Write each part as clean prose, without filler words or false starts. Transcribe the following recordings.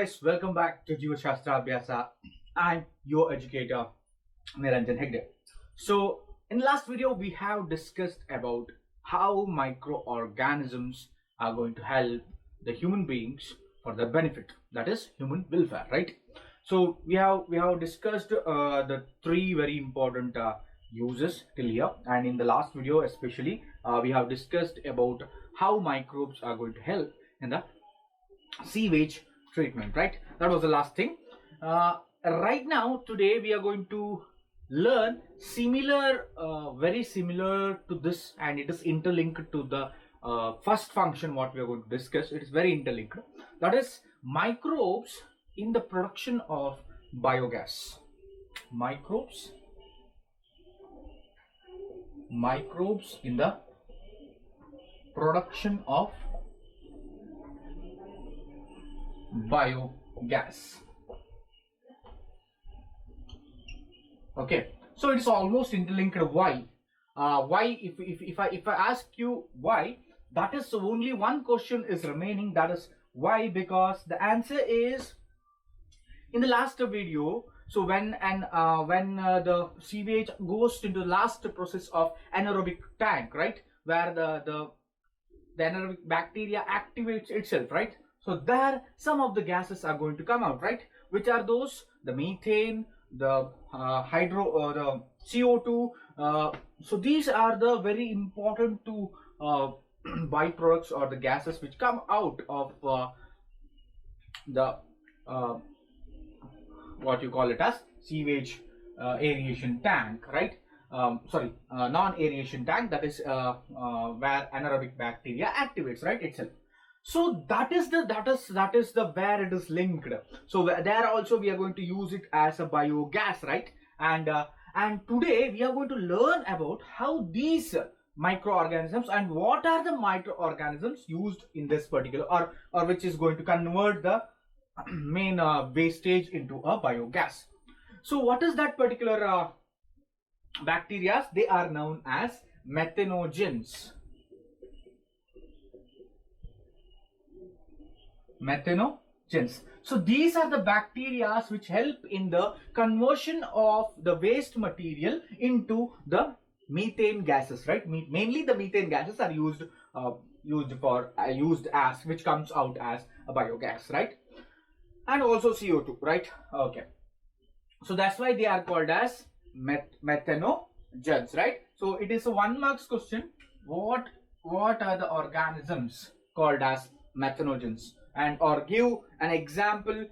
guys, welcome back to Jeevashastra Abhyasa. I'm your educator Niranjan Hegde. So in the last video we have discussed about how microorganisms are going to help the human beings for their benefit, that is human welfare, right? So we have discussed the three very important uses till here, and in the last video especially we have discussed about how microbes are going to help in the sewage treatment, right? That was the last thing. Right now today we are going to learn similar very similar to this, and it is interlinked to the first function what we are going to discuss. It is very interlinked, that is microbes in the production of biogas. Microbes in the production of biogas. Okay, so it's almost interlinked. Why? Why? If I ask you why, that is only one question is remaining. That is why, because the answer is in the last video. So when the sewage goes into the last process of anaerobic tank, right, where the anaerobic bacteria activates itself, right? So there some of the gases are going to come out, right? Which are those? The methane, the the CO2. So these are the very important two byproducts or the gases which come out of the what you call it as sewage aeration tank, right? Non-aeration tank, that is where anaerobic bacteria activates, right, itself. So that is the where it is linked. So there also we are going to use it as a biogas, right? And today we are going to learn about how these microorganisms and what are the microorganisms used in this particular or which is going to convert the main wastage into a biogas. So what is that particular bacteria? They are known as methanogens. Methanogens. So these are the bacteria which help in the conversion of the waste material into the methane gases, right? Mainly the methane gases are used as which comes out as a biogas, right? And also CO2, right? Okay. So that's why they are called as methanogens, right? So it is a 1 marks question. What are the organisms called as methanogens? And or give an example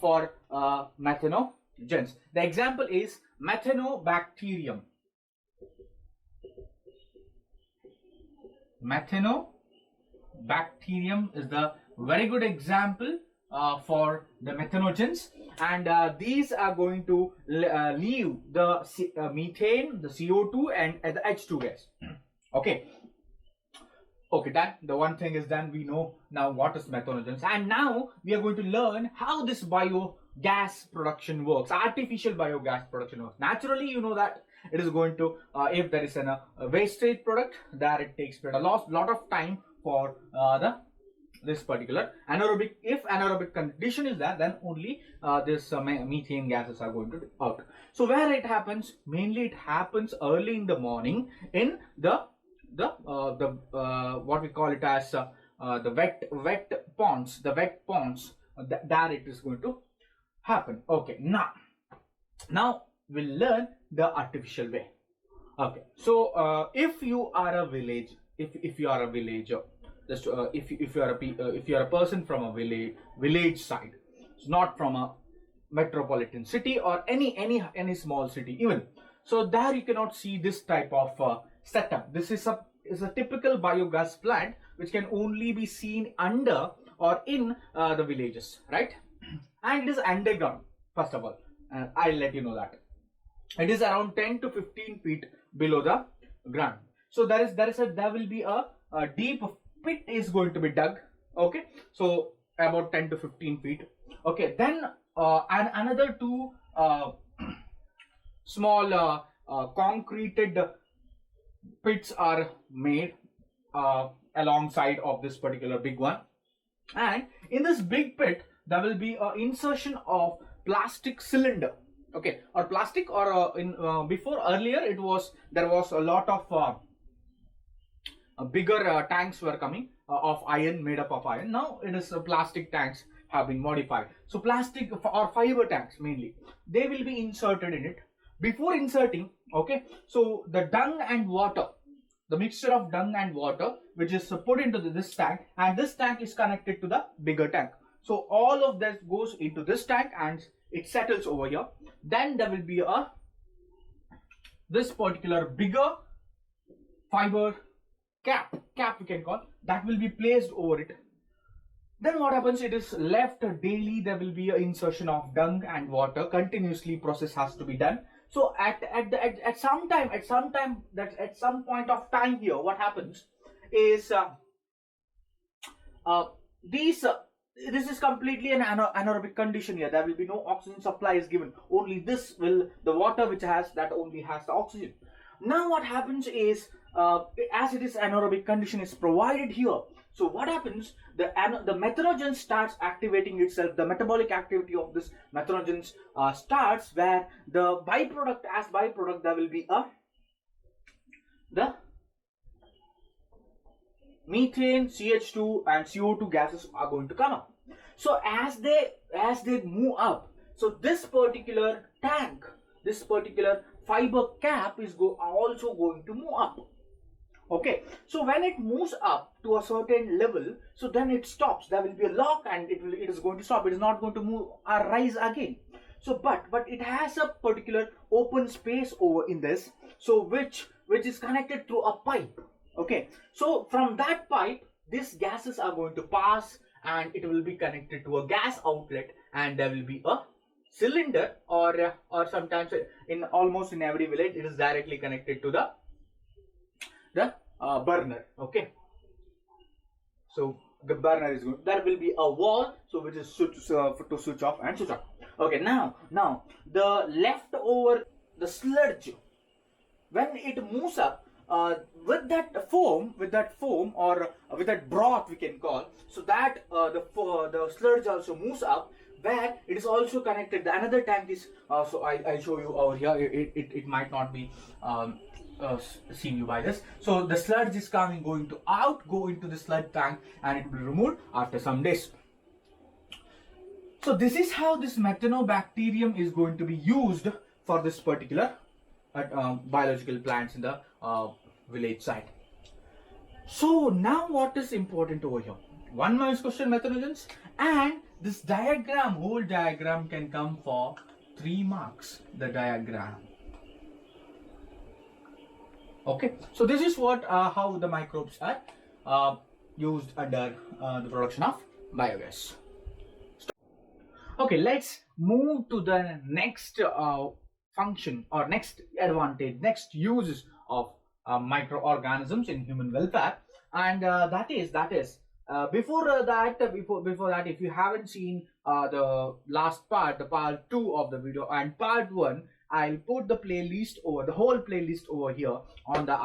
for methanogens. The example is methanobacterium. Methanobacterium is the very good example for the methanogens, and these are going to leave the methane, the CO2 and the H2 gas. Okay, done. The one thing is done. We know now what is methanogens, and now we are going to learn how this biogas production works, artificial biogas production works. Naturally, you know that it is going to if there is a wastage product, there it takes a lot of time for this particular anaerobic. If anaerobic condition is there, then only this methane gases are going to out. So where it happens? Mainly it happens early in the morning in the what we call it as the wet ponds. The wet ponds, there it is going to happen. Okay, now we'll learn the artificial way. Okay, so if you are a village, if you are a villager, just if you are a person from a village side, it's not from a metropolitan city or any small city even. So there you cannot see this type of setup. This is a typical biogas plant which can only be seen under or in the villages, right? And it is underground. First of all, I'll let you know that it is around 10 to 15 feet below the ground. So there will be a deep pit is going to be dug. Okay, so about 10 to 15 feet. Okay, then and another two small concreted pits are made alongside of this particular big one, and in this big pit there will be an insertion of plastic cylinder, okay, or plastic, or before earlier there was a lot of bigger tanks were coming of iron, made up of iron. Now it is plastic tanks have been modified. So plastic or fiber tanks mainly, they will be inserted in it. Before inserting, okay, so the dung and water, the mixture of dung and water, which is put into this tank, and this tank is connected to the bigger tank. So all of this goes into this tank and it settles over here. Then there will be this particular bigger fiber cap we can call, that will be placed over it. Then what happens, it is left daily. There will be an insertion of dung and water, continuously process has to be done. So at some point of time here, what happens is this is completely an anaerobic condition here. There will be no oxygen supply is given. Only the water which only has the oxygen. Now what happens is, as it is anaerobic condition is provided here, so what happens, the methanogen starts activating itself. The metabolic activity of this methanogen starts, where the byproduct, there will be the methane, CH2 and CO2 gases are going to come up. So as they move up, so this particular tank, this particular fiber cap is also going to move up. Okay, so when it moves up to a certain level, so then it stops. There will be a lock and it is going to stop. It is not going to move or rise again. So but it has a particular open space over in this, so which is connected through a pipe. Okay, so from that pipe, these gases are going to pass and it will be connected to a gas outlet, and there will be a cylinder, or sometimes almost in every village it is directly connected to the burner. Okay, so the burner is good. There will be a wall, so which is to switch off and switch on. Okay, now the leftover, the sludge, when it moves up with that foam or with that broth we can call, so that the sludge also moves up, where it is also connected. The another tank is so I'll show you over here. It might not be seen you by this. So the sludge is go into the sludge tank, and it will be removed after some days. So this is how this methanobacterium is going to be used for this particular biological plants in the village side. So now what is important over here? 1 marks question, methanogens, and this diagram, whole diagram can come for 3 marks. The diagram. Okay, so this is what how the microbes are used under the production of biogas. Okay, let's move to the next function, or next advantage, next uses of microorganisms in human welfare, and that is before that, if you haven't seen the last part, the part 2 of the video and part 1, I'll put the playlist over, the whole playlist over here on the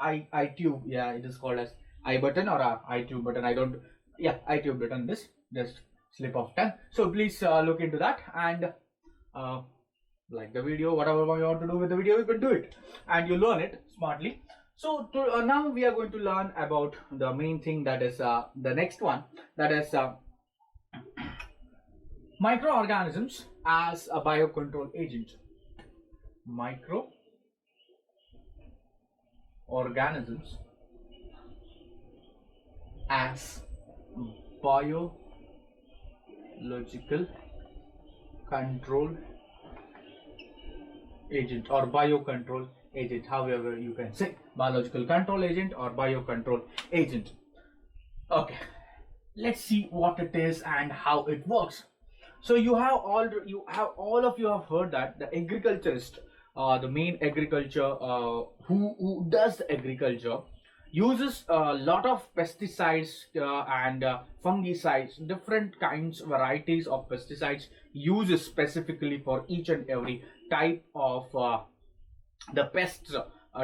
iTube. Yeah, it is called as I button or iTube button. iTube button. This just slip of tongue. So please look into that and like the video. Whatever you want to do with the video, you can do it, and you learn it smartly. So now we are going to learn about the main thing, that is the next one, that is microorganisms as a biocontrol agent. Microorganisms as biological control agent or biocontrol agent, however you can say, biological control agent or biocontrol agent. Okay, let's see what it is and how it works. So all of you have heard that the agriculturist, the main agriculture who does the agriculture, uses a lot of pesticides and fungicides, different kinds, varieties of pesticides, uses specifically for each and every type of the pests.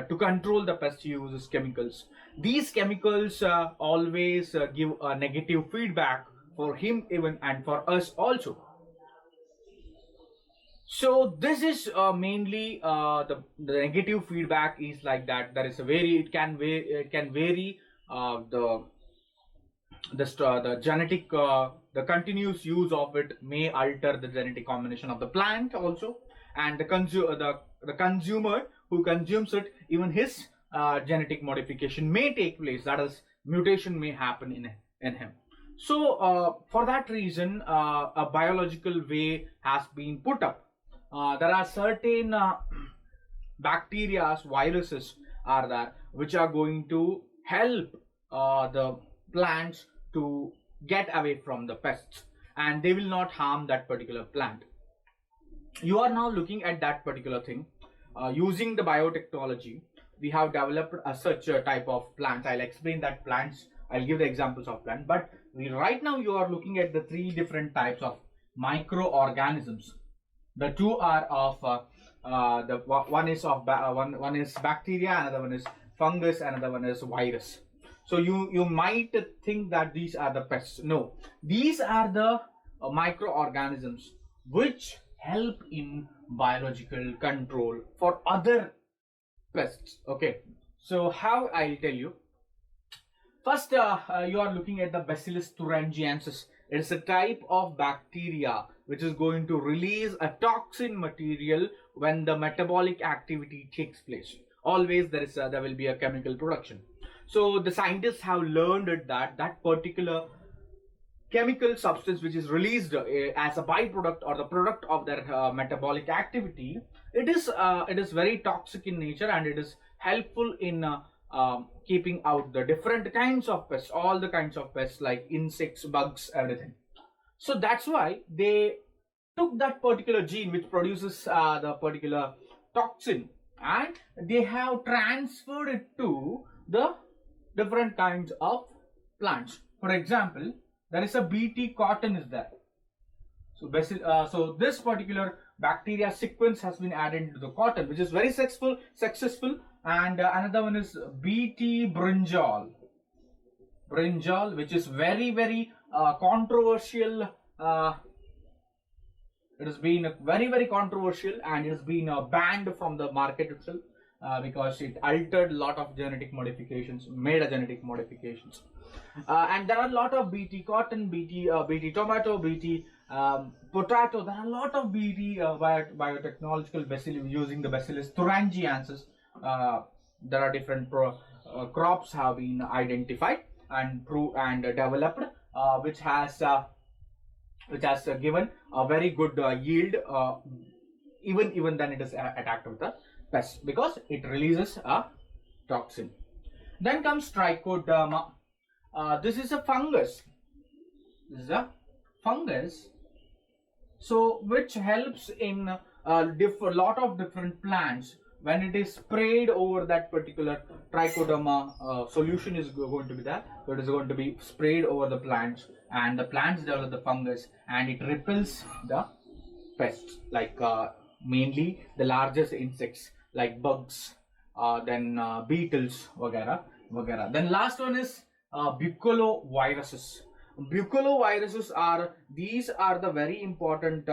To control the pests, he uses chemicals. These chemicals always give a negative feedback for him even and for us also. So this is mainly the negative feedback is like that. There is a very it can vary the genetic the continuous use of it may alter the genetic combination of the plant also, and the consumer who consumes it, even his genetic modification may take place, that is mutation may happen in him. So for that reason a biological way has been put up. There are certain bacteria, viruses are there which are going to help the plants to get away from the pests, and they will not harm that particular plant. You are now looking at that particular thing. Using the biotechnology, we have developed such a type of plants. I'll explain that plants. I'll give the examples of plants. But right now you are looking at the three different types of microorganisms. The two are of one is bacteria, another one is fungus, another one is virus. So you might think that these are the pests. No, these are the microorganisms which help in biological control for other pests. Okay, so how I'll tell you. First, you are looking at the Bacillus thuringiensis. It is a type of bacteria which is going to release a toxin material when the metabolic activity takes place. Always there will be a chemical production. So the scientists have learned that that particular chemical substance which is released as a byproduct or the product of their metabolic activity, it is very toxic in nature, and it is helpful in keeping out the different kinds of pests, all the kinds of pests like insects, bugs, everything. So that's why they took that particular gene which produces the particular toxin, and they have transferred it to the different kinds of plants. For example, there is a Bt cotton is there. So this particular bacteria sequence has been added into the cotton, which is very successful. And another one is Bt brinjal, which is very controversial. It has been very controversial, and it has been banned from the market itself because it altered a lot of genetic modifications, and there are a lot of Bt cotton, Bt tomato, Bt potato. There are a lot of Bt biotechnological bacillus using the Bacillus thuringiensis. There are different crops have been identified and developed, which has given a very good yield, even then it is attacked with the pest because it releases a toxin. Then comes trichoderma. This is a fungus. So which helps in a lot of different plants. When it is sprayed over that particular trichoderma, solution is going to be there. So it is going to be sprayed over the plants, and the plants develop the fungus, and it repels the pests, like mainly the largest insects like bugs, then beetles, vagara. Then last one is buculoviruses. Buculoviruses are the very important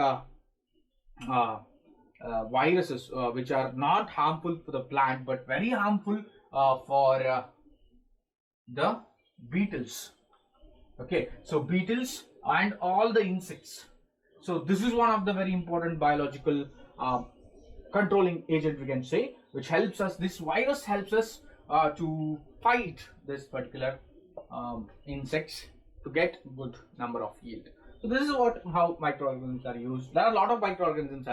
viruses which are not harmful for the plant but very harmful for the beetles. Okay, so beetles and all the insects. So this is one of the very important biological controlling agent, we can say, which helps us. This virus helps us to fight this particular insects to get good number of yield. So this is how microorganisms are used. There are a lot of microorganisms.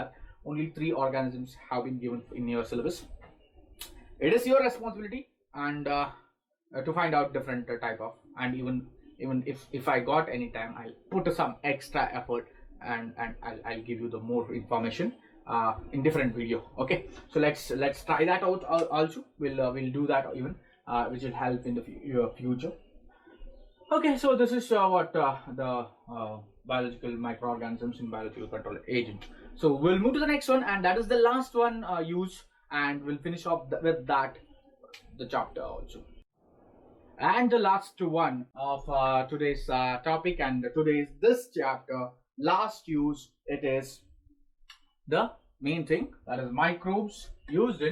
Only 3 organisms have been given in your syllabus. It is your responsibility and to find out different type of, and even if I got any time, I'll put some extra effort and I'll give you the more information in different video. Okay, so let's try that out also. We'll do that even, which will help in your future. Okay, so this is what the biological microorganisms in biological control agent. So we'll move to the next one, and that is the last one used, and we'll finish off with that the chapter also. And the last one of today's topic and today's this chapter, last use, it is the main thing, that is microbes used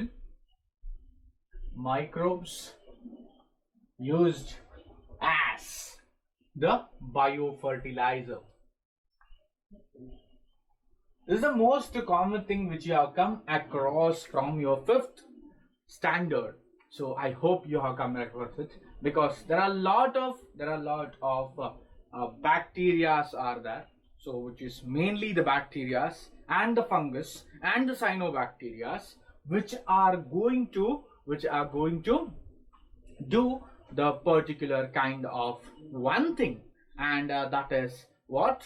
as the biofertilizer. This is the most common thing which you have come across from your 5th standard. So I hope you have come across it, because there are a lot of bacterias are there. So which is mainly the bacterias and the fungus and the cyanobacterias, which are going to do the particular kind of one thing, and that is what?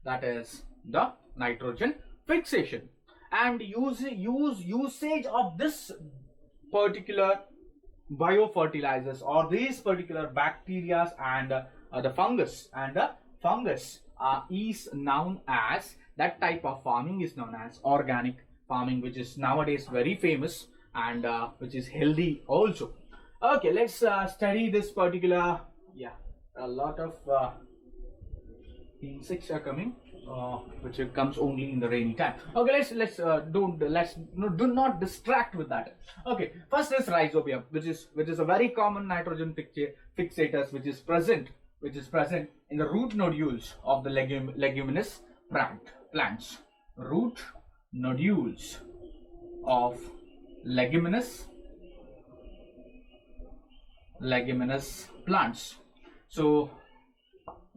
That is the nitrogen fixation. And usage of this particular biofertilizers or these particular bacteria and the fungus is known as, that type of farming is known as organic farming, which is nowadays very famous and which is healthy also. Okay, let's study this particular. Yeah, a lot of insects are coming, which comes only in the rainy time. Okay, do not distract with that. Okay, first is rhizobium, which is a very common nitrogen fixators, which is present in the root nodules of the leguminous plants. Root nodules of leguminous plants. So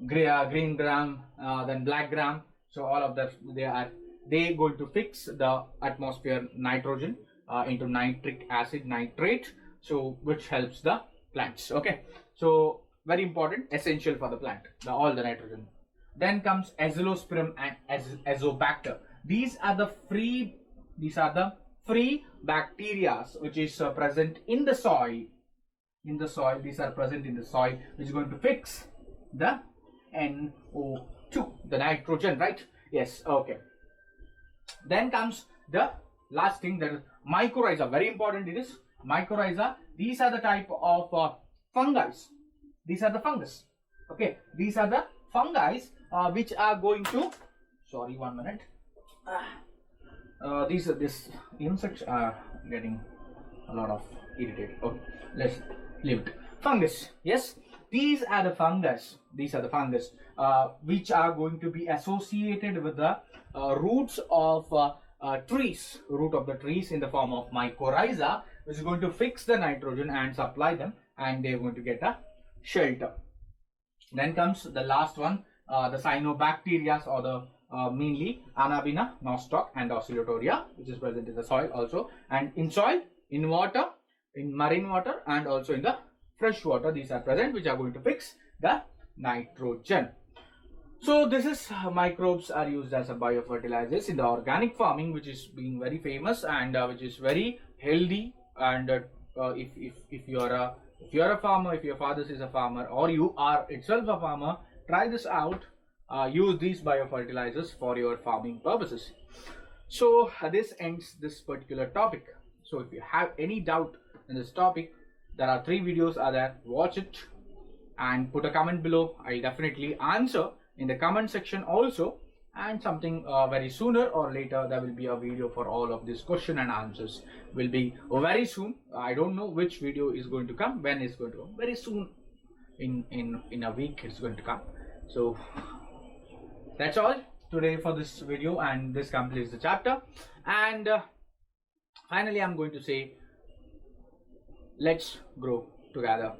green gram, then black gram. So all of that, they going to fix the atmosphere nitrogen into nitric acid, nitrate. So which helps the plants. Okay, so very important, essential for the plant, all the nitrogen. Then comes azospirillum and azobacter. These are the free bacteria which is present in the soil. These are present in the soil, which is going to fix the NO2, the nitrogen, right? Yes. Okay. Then comes the last thing, that is mycorrhiza. Very important it is. Mycorrhiza, these are the type of fungi. These are the fungus. Okay, these are the fungi which are going to, sorry, 1 minute. These insects are getting a lot of irritated. Okay, let's leave it. Fungus, yes, these are the fungus. Which are going to be associated with the roots of trees, root of the trees, in the form of mycorrhiza, which is going to fix the nitrogen and supply them, and they're going to get a shelter. Then comes the last one, the cyanobacteria, or the mainly Anabina, nostoc, and oscillatoria, which is present in the soil also, and in soil, in water, in marine water, and also in the fresh water. These are present, which are going to fix the nitrogen. So this is microbes are used as a biofertilizers in the organic farming, which is being very famous and which is very healthy. And if you are a farmer, if your father is a farmer, or you are itself a farmer, try this out. Use these biofertilizers for your farming purposes. So this ends this particular topic. So if you have any doubt in this topic, there are 3 videos are there. Watch it and put a comment below. I'll definitely answer in the comment section also, and something very sooner or later there will be a video for all of these question and answers. Will be very soon. I don't know which video is going to come, when it's going to come. Very soon, in a week it's going to come. So that's all today for this video, and this completes the chapter. And finally I'm going to say, let's grow together.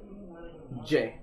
Jai.